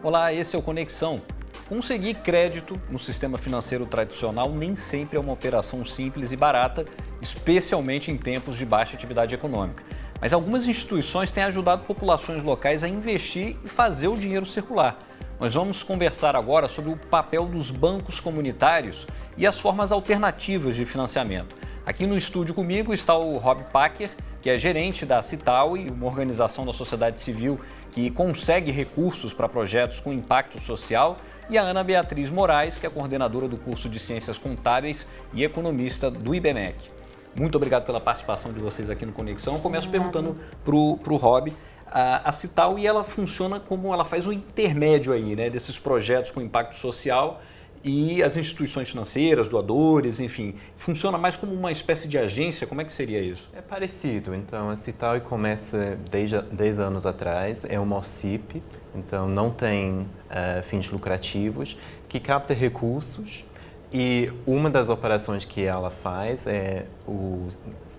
Olá, esse é o Conexão. Conseguir crédito no sistema financeiro tradicional nem sempre é uma operação simples e barata, especialmente em tempos de baixa atividade econômica. Mas algumas instituições têm ajudado populações locais a investir e fazer o dinheiro circular. Nós vamos conversar agora sobre o papel dos bancos comunitários e as formas alternativas de financiamento. Aqui no estúdio comigo está o Rob Packer, que é gerente da Citaui, uma organização da sociedade civil que consegue recursos para projetos com impacto social, e a Ana Beatriz Moraes, que é coordenadora do curso de Ciências Contábeis e economista do IBMEC. Muito obrigado pela participação de vocês aqui no Conexão. Eu começo perguntando para o Rob. A Citaui, ela funciona como, ela faz um intermédio aí, né, desses projetos com impacto social e as instituições financeiras, doadores, enfim. Funciona mais como uma espécie de agência? Como é que seria isso? É parecido. Então, a Citaui começa desde 10 anos atrás, é uma OCIP, então não tem fins lucrativos, que capta recursos, e uma das operações que ela faz é o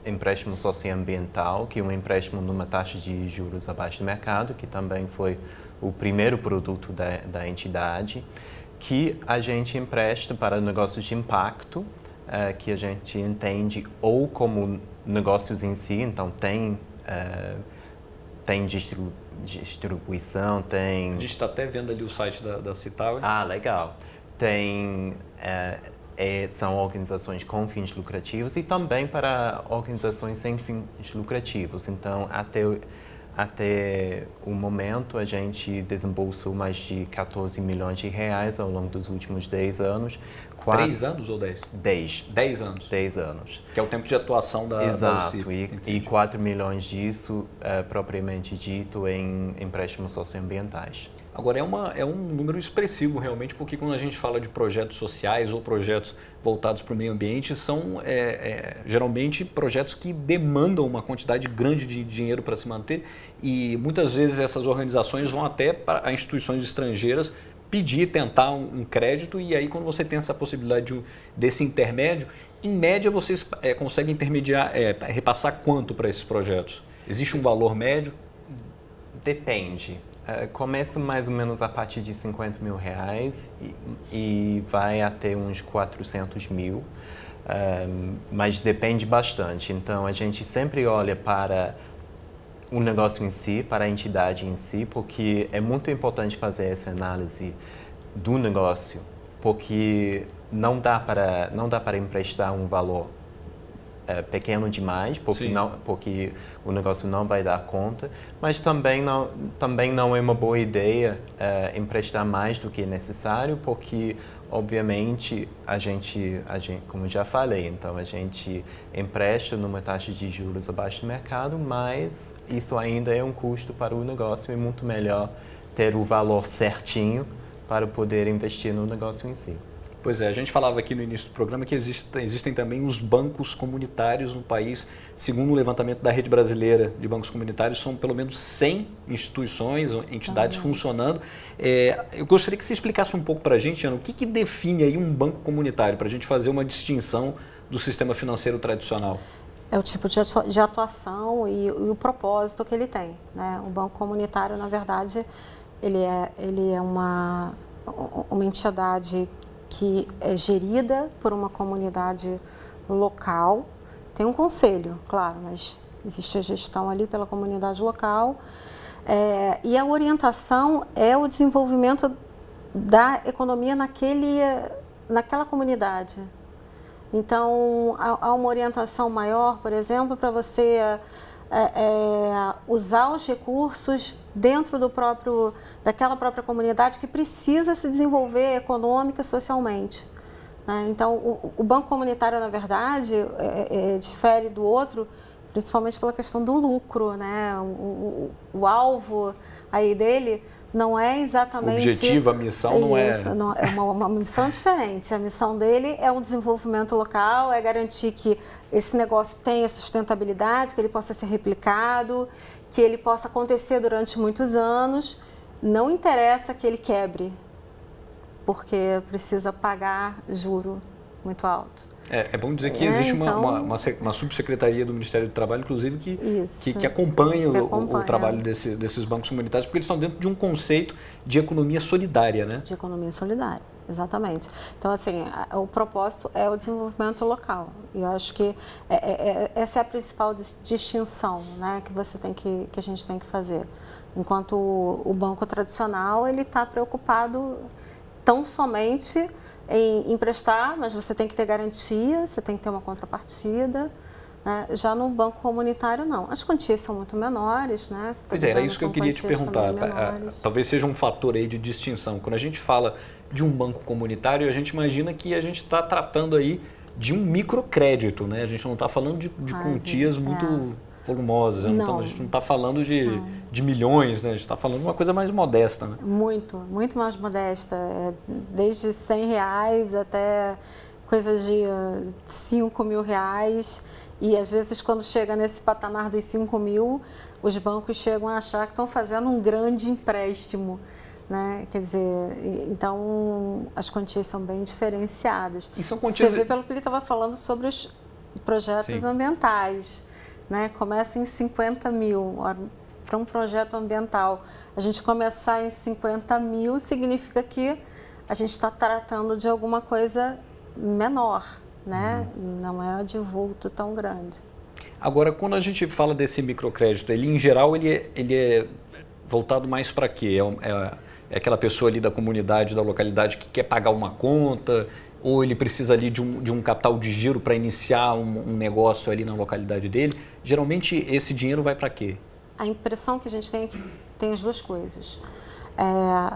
empréstimo socioambiental, que é um empréstimo numa taxa de juros abaixo do mercado, que também foi o primeiro produto da entidade, que a gente empresta para negócios de impacto, que a gente entende ou como negócios em si, então tem distribuição, tem... A gente está até vendo ali o site da Citaui. Ah, legal. Tem... são organizações com fins lucrativos e também para organizações sem fins lucrativos. Então, até o momento, a gente desembolsou mais de 14 milhões de reais ao longo dos últimos 10 anos. 3 anos ou 10? 10. 10 anos. 10 anos. Que é o tempo de atuação da Exato. OCIP. E 4 milhões disso, propriamente dito, em empréstimos socioambientais. Agora, é um número expressivo realmente, porque quando a gente fala de projetos sociais ou projetos voltados para o meio ambiente, são geralmente projetos que demandam uma quantidade grande de dinheiro para se manter, e muitas vezes essas organizações vão até para instituições estrangeiras pedir, tentar um crédito, e aí quando você tem essa possibilidade desse intermédio, em média vocês conseguem intermediar, repassar quanto para esses projetos? Existe um valor médio? Depende. Começa mais ou menos a partir de 50 mil reais e vai até uns 400 mil, mas depende bastante. Então, a gente sempre olha para o negócio em si, para a entidade em si, porque é muito importante fazer essa análise do negócio, porque não dá para emprestar um valor pequeno demais, porque o negócio não vai dar conta, mas também não é uma boa ideia emprestar mais do que é necessário, porque, obviamente, a gente, como já falei, então a gente empresta numa taxa de juros abaixo do mercado, mas isso ainda é um custo para o negócio, é muito melhor ter o valor certinho para poder investir no negócio em si. Pois é, a gente falava aqui no início do programa que existem também os bancos comunitários no país. Segundo o levantamento da Rede Brasileira de Bancos Comunitários, são pelo menos 100 instituições, entidades funcionando. Eu gostaria que você explicasse um pouco para a gente, Ana, o que define aí um banco comunitário, para a gente fazer uma distinção do sistema financeiro tradicional. É o tipo de atuação e o propósito que ele tem, né? O banco comunitário, na verdade, ele é uma entidade que é gerida por uma comunidade local. Tem um conselho, claro, mas existe a gestão ali pela comunidade local. E a orientação é o desenvolvimento da economia naquela comunidade. Então, há uma orientação maior, por exemplo, para você usar os recursos dentro daquela própria comunidade que precisa se desenvolver econômica e socialmente, né? Então, o banco comunitário, na verdade, difere do outro, principalmente pela questão do lucro, né? O alvo aí dele não é exatamente... O objetivo, a missão não é... É uma missão diferente. A missão dele é um desenvolvimento local, é garantir que esse negócio tenha sustentabilidade, que ele possa ser replicado, que ele possa acontecer durante muitos anos. Não interessa que ele quebre, porque precisa pagar juro muito alto. É bom dizer que existe uma subsecretaria do Ministério do Trabalho, inclusive, que acompanha o trabalho desses bancos comunitários, porque eles estão dentro de um conceito de economia solidária, né? De economia solidária, exatamente. Então, assim, o propósito é o desenvolvimento local. E eu acho que essa é a principal distinção, né, que a gente tem que fazer. Enquanto o banco tradicional, ele está preocupado tão somente em emprestar, mas você tem que ter garantia, você tem que ter uma contrapartida. Né? Já no banco comunitário, não. As quantias são muito menores. Né? Pois é, era isso que eu queria te perguntar. Talvez seja um fator aí de distinção. Quando a gente fala de um banco comunitário, a gente imagina que a gente está tratando aí de um microcrédito. Né? A gente não está falando de quantias muito volumosas. A gente não está falando de milhões, né? A gente está falando de uma coisa mais modesta. Né? Muito mais modesta. Desde R$100 até coisas de R$5.000. E às vezes quando chega nesse patamar dos 5 mil, os bancos chegam a achar que estão fazendo um grande empréstimo. Né? Quer dizer, então as quantias são bem diferenciadas. E são quantias... Você vê pelo que ele estava falando sobre os projetos ambientais. Né? Começa em 50 mil. Para um projeto ambiental, a gente começar em 50 mil significa que a gente está tratando de alguma coisa menor, né? Não é de vulto tão grande. Agora, quando a gente fala desse microcrédito, ele em geral ele é voltado mais para quê? É aquela pessoa ali da comunidade, da localidade que quer pagar uma conta, ou ele precisa ali de um capital de giro para iniciar um negócio ali na localidade dele? Geralmente esse dinheiro vai para quê? A impressão que a gente tem é que tem as duas coisas.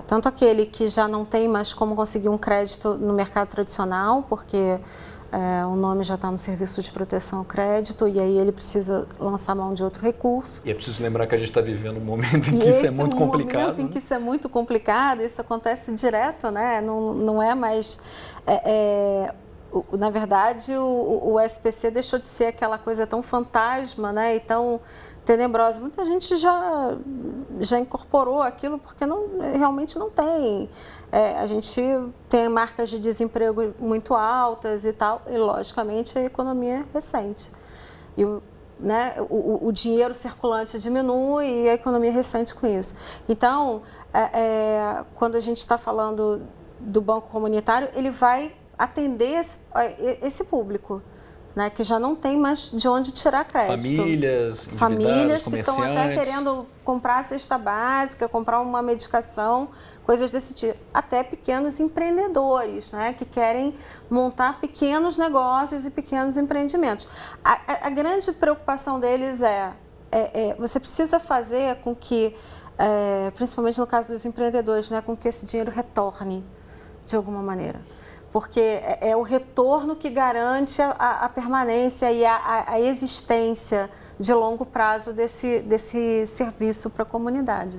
Tanto aquele que já não tem mais como conseguir um crédito no mercado tradicional, porque o nome já está no serviço de proteção ao crédito e aí ele precisa lançar mão de outro recurso. E é preciso lembrar que a gente está vivendo um momento em que isso é muito complicado. Momento em que isso é muito complicado, isso acontece direto, né? Não é mais... na verdade, o SPC deixou de ser aquela coisa tão fantasma, né? E tão tenebrosa. Muita gente já incorporou aquilo porque realmente não tem. A gente tem marcas de desemprego muito altas e tal, e logicamente a economia é recente. E o dinheiro circulante diminui e a economia é recente com isso. Então, quando a gente está falando do banco comunitário, ele vai atender esse público. Né, que já não tem mais de onde tirar crédito. Famílias que estão até querendo comprar a cesta básica, comprar uma medicação, coisas desse tipo. Até pequenos empreendedores, né, que querem montar pequenos negócios e pequenos empreendimentos. A grande preocupação deles você precisa fazer com que, principalmente no caso dos empreendedores, né, com que esse dinheiro retorne de alguma maneira. Porque é o retorno que garante a permanência e a existência de longo prazo desse serviço para a comunidade.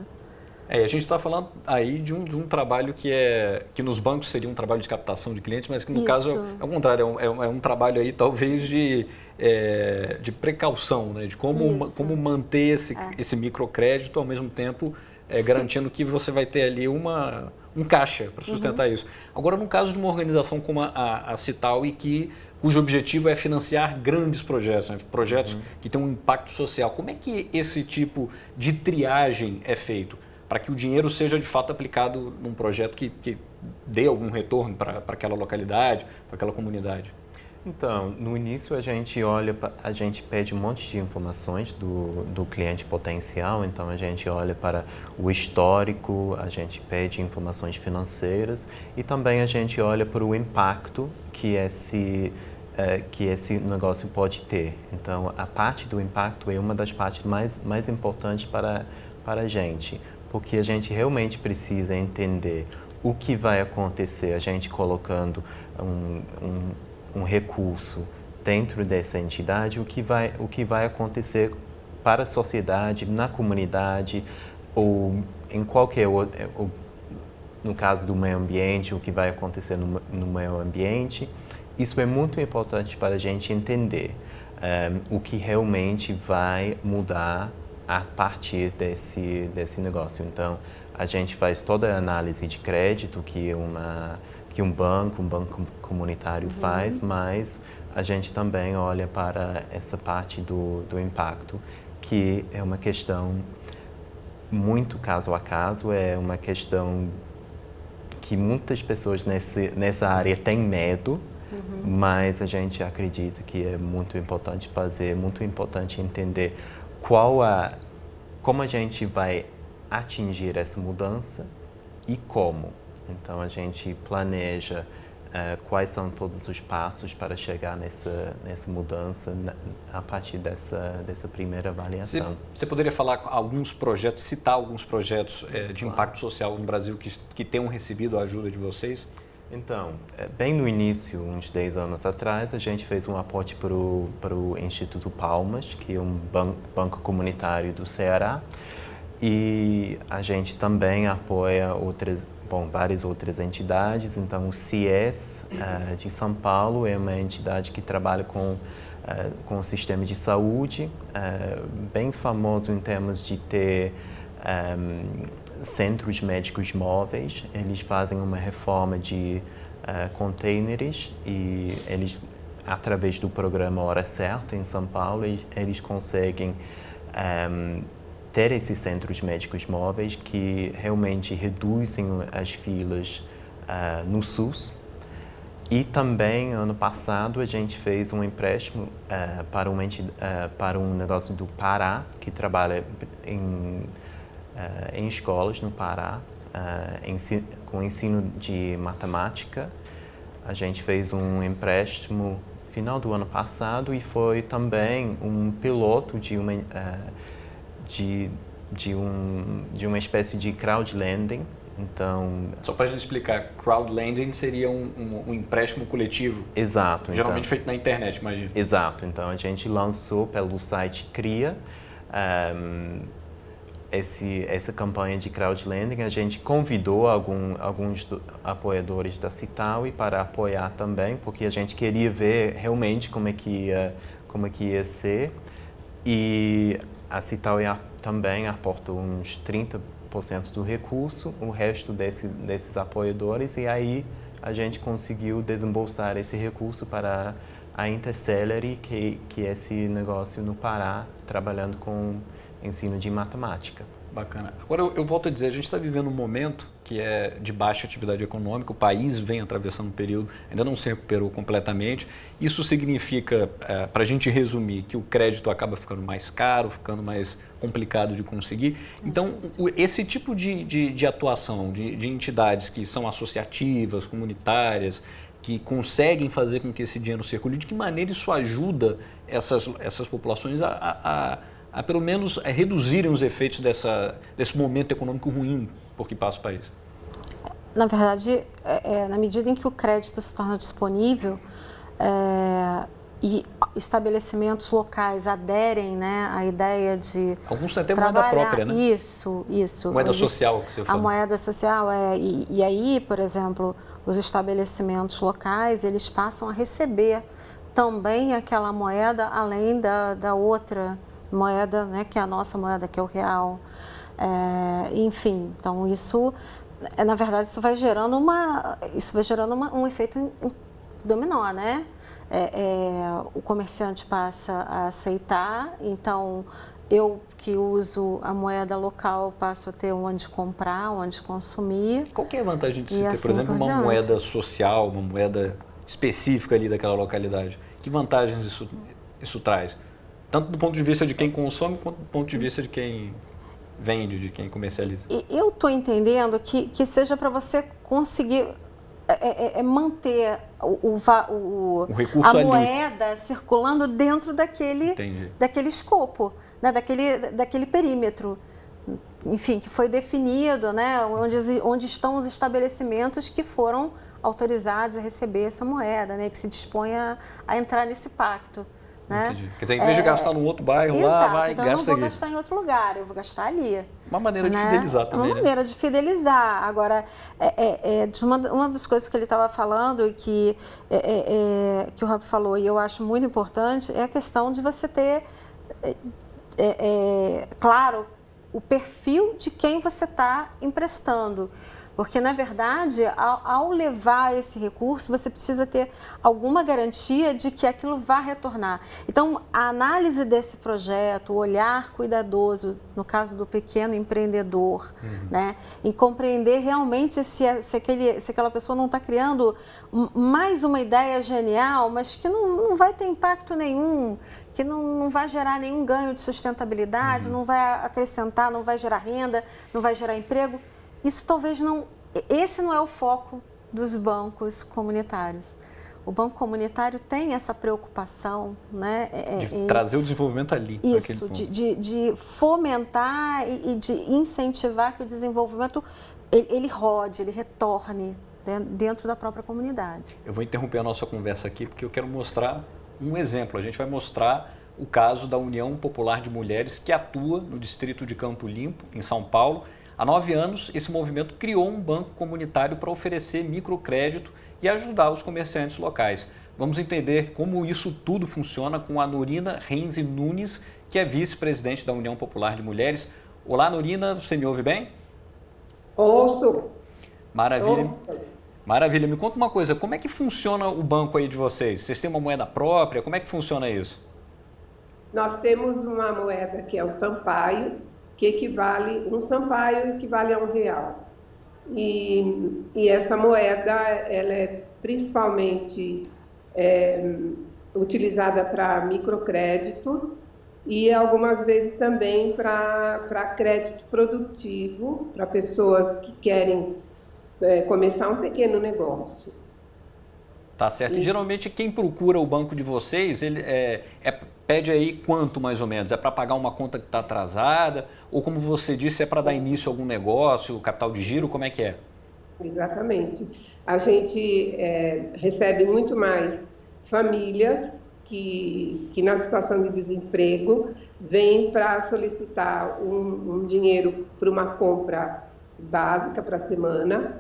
A gente está falando aí de um trabalho que nos bancos seria um trabalho de captação de clientes, mas que no caso é o contrário, é um trabalho aí talvez de precaução, né? De como manter esse microcrédito ao mesmo tempo garantindo que você vai ter ali um caixa para sustentar isso. Agora, no caso de uma organização como a Cital cujo objetivo é financiar grandes projetos, né? Projetos que têm um impacto social, como é que esse tipo de triagem é feito para que o dinheiro seja de fato aplicado num projeto que dê algum retorno para aquela localidade, para aquela comunidade? Então, no início a gente pede um monte de informações do cliente potencial, então a gente olha para o histórico, a gente pede informações financeiras e também a gente olha para o impacto que esse negócio pode ter. Então, a parte do impacto é uma das partes mais importantes para a gente, porque a gente realmente precisa entender o que vai acontecer, a gente colocando um recurso dentro dessa entidade, o que vai acontecer para a sociedade, na comunidade ou em qualquer outro, no caso do meio ambiente, o que vai acontecer no meio ambiente. Isso é muito importante para a gente entender o que realmente vai mudar a partir desse negócio. Então, a gente faz toda a análise de crédito que um banco comunitário faz, mas a gente também olha para essa parte do impacto, que é uma questão muito caso a caso, é uma questão que muitas pessoas nessa área têm medo, mas a gente acredita que é muito importante fazer, muito importante entender como a gente vai atingir essa mudança e como. Então, a gente planeja quais são todos os passos para chegar nessa mudança a partir dessa primeira avaliação. Você poderia falar alguns projetos, citar alguns projetos de impacto social no Brasil que tenham recebido a ajuda de vocês? Então, bem no início, uns 10 anos atrás, a gente fez um aporte para o Instituto Palmas, que é um banco comunitário do Ceará, e a gente também apoia várias outras entidades. Então, o CIES de São Paulo é uma entidade que trabalha com o sistema de saúde, bem famoso em termos de ter centros médicos móveis. Eles fazem uma reforma de containers e eles, através do programa Hora Certa em São Paulo, eles conseguem ter esses centros médicos móveis que realmente reduzem as filas no SUS. E também, ano passado, a gente fez um empréstimo para um negócio do Pará, que trabalha em escolas no Pará, com ensino de matemática. A gente fez um empréstimo no final do ano passado e foi também um piloto de uma espécie de crowdlending. Então, só para a gente explicar, crowdlending seria um empréstimo coletivo. Exato. Geralmente feito na internet, imagina. Exato. Então, a gente lançou pelo site CRIA essa campanha de crowdlending. A gente convidou alguns apoiadores da Citaui para apoiar também, porque a gente queria ver realmente como é que ia ser. E a Citaui também aportou uns 30% do recurso, o resto desses apoiadores, e aí a gente conseguiu desembolsar esse recurso para a Intercelery, que é esse negócio no Pará, trabalhando com ensino de matemática. Bacana. Agora, eu volto a dizer, a gente está vivendo um momento que é de baixa atividade econômica, o país vem atravessando um período, ainda não se recuperou completamente. Isso significa, para a gente resumir, que o crédito acaba ficando mais caro, ficando mais complicado de conseguir. Então, esse tipo de atuação de entidades que são associativas, comunitárias, que conseguem fazer com que esse dinheiro circule, de que maneira isso ajuda essas populações a pelo menos reduzirem os efeitos desse momento econômico ruim por que passa o país? Na verdade, na medida em que o crédito se torna disponível e estabelecimentos locais aderem, né, à ideia de alguns têm até moeda própria, né? Isso. Moeda social, que você falou. A moeda social, e aí, por exemplo, os estabelecimentos locais, eles passam a receber também aquela moeda, além da outra moeda, né, que é a nossa moeda, que é o real. Enfim, então isso, na verdade, isso vai gerando um efeito dominó, né? O comerciante passa a aceitar, então eu que uso a moeda local passo a ter onde comprar, onde consumir. Qual que é a vantagem de se ter, assim por exemplo, uma moeda social, uma moeda específica ali daquela localidade? Que vantagens isso traz? Tanto do ponto de vista de quem consome, quanto do ponto de vista de quem vende, de quem comercializa. Eu estou entendendo que seja para você conseguir manter recurso a ali, moeda circulando dentro daquele escopo, né, daquele perímetro, enfim, que foi definido, né, onde estão os estabelecimentos que foram autorizados a receber essa moeda, né, que se dispõe a entrar nesse pacto. Né? Entendi. Quer dizer, em vez de gastar num outro bairro, exato, lá, vai, então gasta aqui. eu não vou gastar em outro lugar, eu vou gastar ali. Uma maneira de fidelizar também, Uma maneira de fidelizar. Agora, uma das coisas que ele estava falando e que o Rob falou, e eu acho muito importante, é a questão de você ter, claro, o perfil de quem você está emprestando. Porque, na verdade, ao levar esse recurso, você precisa ter alguma garantia de que aquilo vai retornar. Então, a análise desse projeto, o olhar cuidadoso, no caso do pequeno empreendedor, né, em compreender realmente se aquela pessoa não está criando mais uma ideia genial, mas que não vai ter impacto nenhum, que não vai gerar nenhum ganho de sustentabilidade, não vai acrescentar, não vai gerar renda, não vai gerar emprego. Isso talvez não... Esse não é o foco dos bancos comunitários. O banco comunitário tem essa preocupação, né? De trazer o desenvolvimento ali. Isso, de fomentar e de incentivar que o desenvolvimento ele rode, ele retorne dentro da própria comunidade. Eu vou interromper a nossa conversa aqui porque eu quero mostrar um exemplo. A gente vai mostrar o caso da União Popular de Mulheres que atua no distrito de Campo Limpo, em São Paulo. Há 9 anos, esse movimento criou um banco comunitário para oferecer microcrédito e ajudar os comerciantes locais. Vamos entender como isso tudo funciona com a Norina Renzi Nunes, que é vice-presidente da União Popular de Mulheres. Olá, Norina, você me ouve bem? Ouço. Maravilha. Maravilha. Me conta uma coisa, como é que funciona o banco aí de vocês? Vocês têm uma moeda própria? Como é que funciona isso? Nós temos uma moeda que é o Sampaio, que um Sampaio equivale a R$1. E essa moeda ela é principalmente utilizada para microcréditos e algumas vezes também para crédito produtivo, para pessoas que querem começar um pequeno negócio. Tá certo. E geralmente quem procura o banco de vocês, ele pede aí quanto mais ou menos? É para pagar uma conta que está atrasada? Ou como você disse, é para dar início a algum negócio, capital de giro? Como é que é? Exatamente. A gente recebe muito mais famílias que na situação de desemprego vêm para solicitar um dinheiro para uma compra básica para a semana,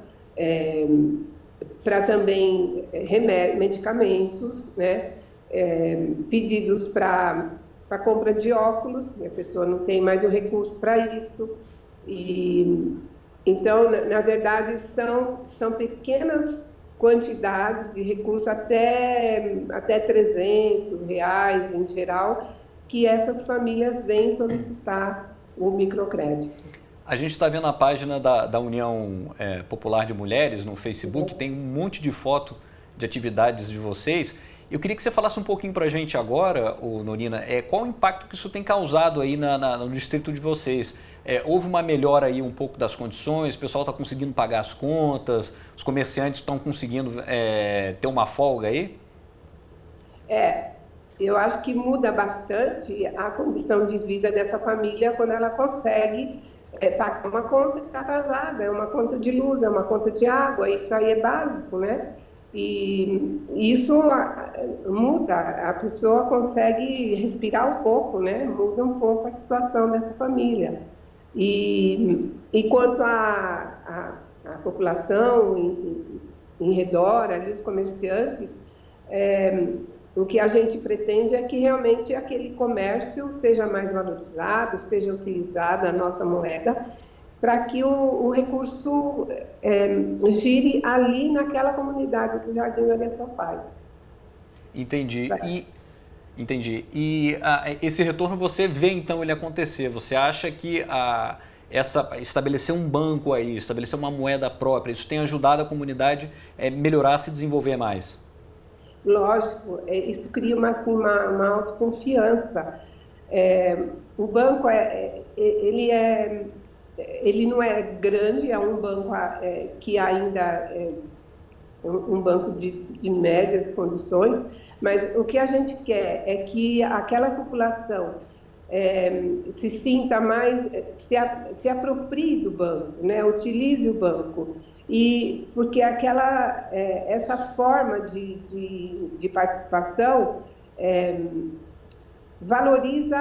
para também medicamentos, né? Pedidos para compra de óculos, a pessoa não tem mais o recurso para isso. Então, na verdade, são pequenas quantidades de recursos, até R$300 em geral, que essas famílias vêm solicitar o microcrédito. A gente está vendo a página da União Popular de Mulheres no Facebook, tem um monte de foto de atividades de vocês. Eu queria que você falasse um pouquinho para a gente agora, Norina, qual o impacto que isso tem causado aí no distrito de vocês? Houve uma melhora aí um pouco das condições, o pessoal está conseguindo pagar as contas, os comerciantes estão conseguindo ter uma folga aí? Eu acho que muda bastante a condição de vida dessa família quando ela consegue pagar uma conta que está atrasada, é uma conta de luz, é uma conta de água, isso aí é básico, né? E isso muda, a pessoa consegue respirar um pouco, né? Muda um pouco a situação dessa família. E quanto à população em redor, ali, os comerciantes, o que a gente pretende é que realmente aquele comércio seja mais valorizado, seja utilizada a nossa moeda, para que o recurso gire ali naquela comunidade do Jardim Maria Sampaio. Entendi. Entendi. E esse retorno você vê então ele acontecer? Você acha que estabelecer um banco aí, estabelecer uma moeda própria, isso tem ajudado a comunidade a melhorar, a se desenvolver mais? Lógico, isso cria uma autoconfiança. O banco ele não é grande, é um banco que ainda é um banco de médias condições, mas o que a gente quer é que aquela população se sinta mais, se aproprie do banco, né? Utilize o banco. E porque essa forma de participação valoriza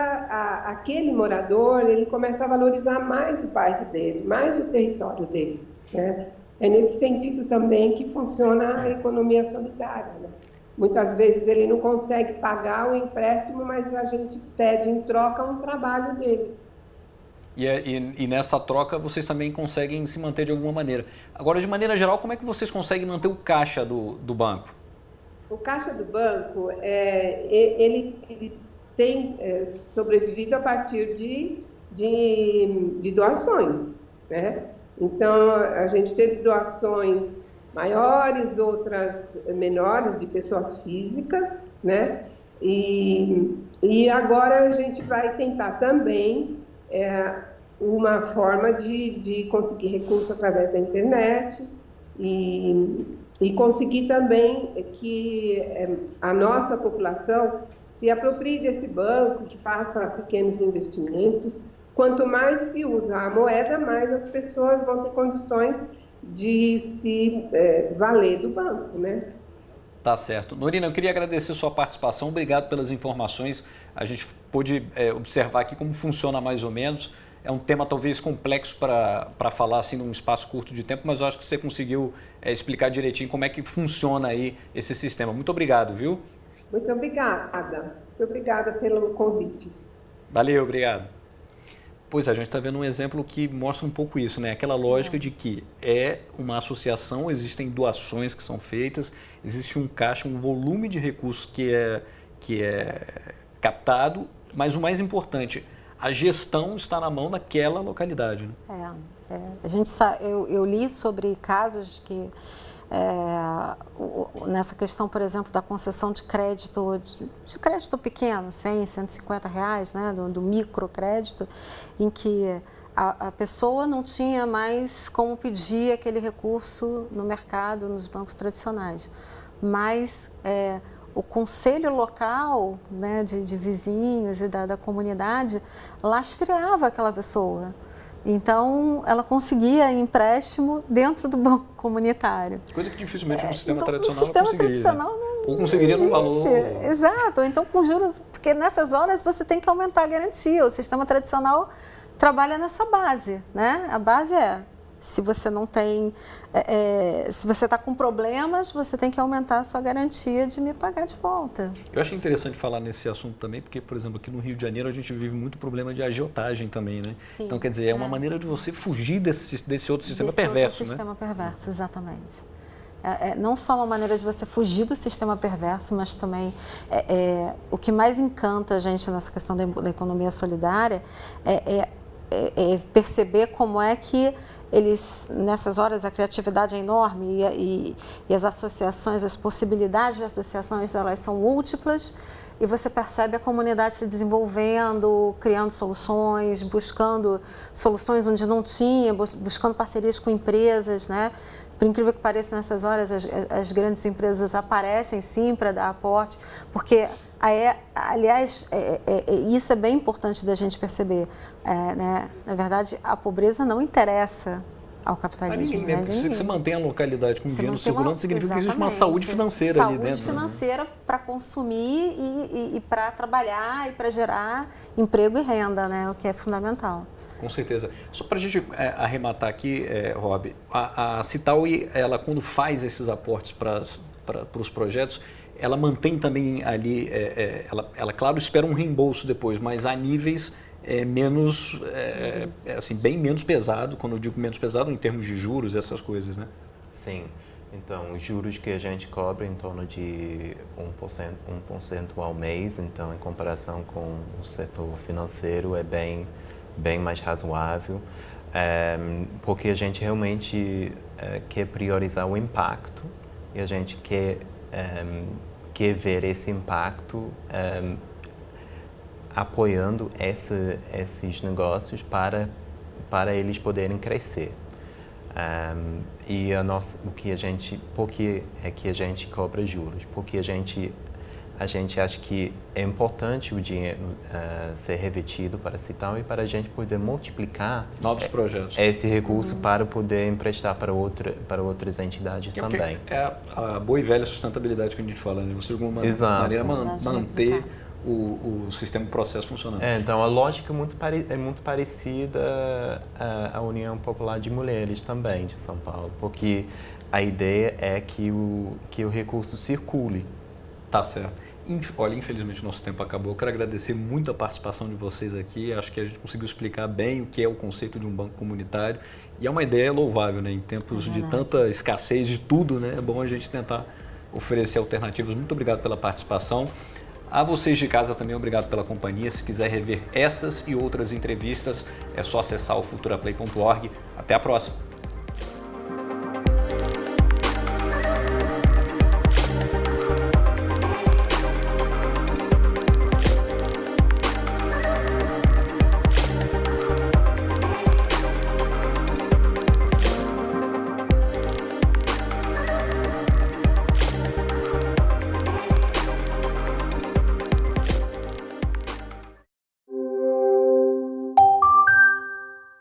aquele morador, ele começa a valorizar mais o bairro dele, mais o território dele, né? É nesse sentido também que funciona a economia solidária, né? Muitas vezes ele não consegue pagar o empréstimo, mas a gente pede em troca um trabalho dele. E nessa troca vocês também conseguem se manter de alguma maneira. Agora, de maneira geral, como é que vocês conseguem manter o caixa do banco? O caixa do banco, ele tem sobrevivido a partir de doações, né? Então, a gente teve doações maiores, outras menores, de pessoas físicas, né? E agora a gente vai tentar também uma forma de conseguir recursos através da internet e conseguir também que a nossa população se aproprie desse banco, que faça pequenos investimentos. Quanto mais se usa a moeda, mais as pessoas vão ter condições de se valer do banco, né? Tá certo. Norina, eu queria agradecer sua participação, obrigado pelas informações. A gente pôde observar aqui como funciona mais ou menos. É um tema talvez complexo para falar assim num espaço curto de tempo, mas eu acho que você conseguiu explicar direitinho como é que funciona aí esse sistema. Muito obrigado, viu? Muito obrigada. Muito obrigada pelo convite. Valeu, obrigado. Pois é, a gente está vendo um exemplo que mostra um pouco isso, né? Aquela lógica de que é uma associação, existem doações que são feitas, existe um caixa, um volume de recursos que é captado, mas o mais importante, a gestão está na mão daquela localidade. Né? A gente eu li sobre casos que nessa questão, por exemplo, da concessão de crédito pequeno, 100, 150 reais, né, do microcrédito, em que a pessoa não tinha mais como pedir aquele recurso no mercado, nos bancos tradicionais. Mas o conselho local, né, de vizinhos e da comunidade lastreava aquela pessoa. Então, ela conseguia empréstimo dentro do banco comunitário. Coisa que dificilmente no sistema então, tradicional no sistema conseguiria. Tradicional ou conseguiria no valor. Exato, ou então com juros, porque nessas horas você tem que aumentar a garantia. O sistema tradicional trabalha nessa base, né? A base se você não tem, se você está com problemas, você tem que aumentar a sua garantia de me pagar de volta. Eu acho interessante falar nesse assunto também, porque, por exemplo, aqui no Rio de Janeiro a gente vive muito problema de agiotagem também, né? Sim, então, quer dizer, é uma maneira de você fugir desse outro sistema perverso, né? Sistema perverso, exatamente. Não só uma maneira de você fugir do sistema perverso, mas também o que mais encanta a gente nessa questão da economia solidária é perceber como é que eles, nessas horas, a criatividade é enorme e as associações, as possibilidades de associações, elas são múltiplas e você percebe a comunidade se desenvolvendo, criando soluções, buscando soluções onde não tinha, buscando parcerias com empresas, né? Por incrível que pareça, nessas horas, as grandes empresas aparecem sim para dar aporte, porque, aliás, isso é bem importante da gente perceber. Né? Na verdade, a pobreza não interessa ao capitalismo. Ninguém, né? Se você mantém a localidade com dinheiro circulando, significa que existe uma saúde financeira ali dentro. Saúde financeira, né? Para consumir e para trabalhar e para gerar emprego e renda, né? O que é fundamental. Com certeza. Só para a gente arrematar aqui, Rob, a Citaui, ela quando faz esses aportes para os projetos, ela mantém também ali, ela claro, espera um reembolso depois, mas a níveis menos, assim, bem menos pesado, quando eu digo menos pesado, em termos de juros, essas coisas, né? Sim. Então, os juros que a gente cobra em torno de 1% ao mês, então, em comparação com o setor financeiro, é bem mais razoável, porque a gente realmente quer priorizar o impacto e a gente quer ver esse impacto apoiando esses negócios para eles poderem crescer. E por que é que a gente cobra juros? Porque a gente acha que é importante o dinheiro ser revetido para a Citaui e para a gente poder multiplicar novos projetos. Esse recurso para poder emprestar para outras entidades também. É a boa e velha sustentabilidade que a gente fala, de você de alguma maneira manter o sistema, o processo funcionando. Então, a lógica é muito parecida à União Popular de Mulheres também, de São Paulo, porque a ideia é que o recurso circule. Tá certo. Olha, infelizmente o nosso tempo acabou. Eu quero agradecer muito a participação de vocês aqui. Acho que a gente conseguiu explicar bem o que é o conceito de um banco comunitário. E é uma ideia louvável, né? Em tempos de tanta escassez de tudo, né? É bom a gente tentar oferecer alternativas. Muito obrigado pela participação. A vocês de casa também, obrigado pela companhia. Se quiser rever essas e outras entrevistas, é só acessar o futuraplay.org. Até a próxima!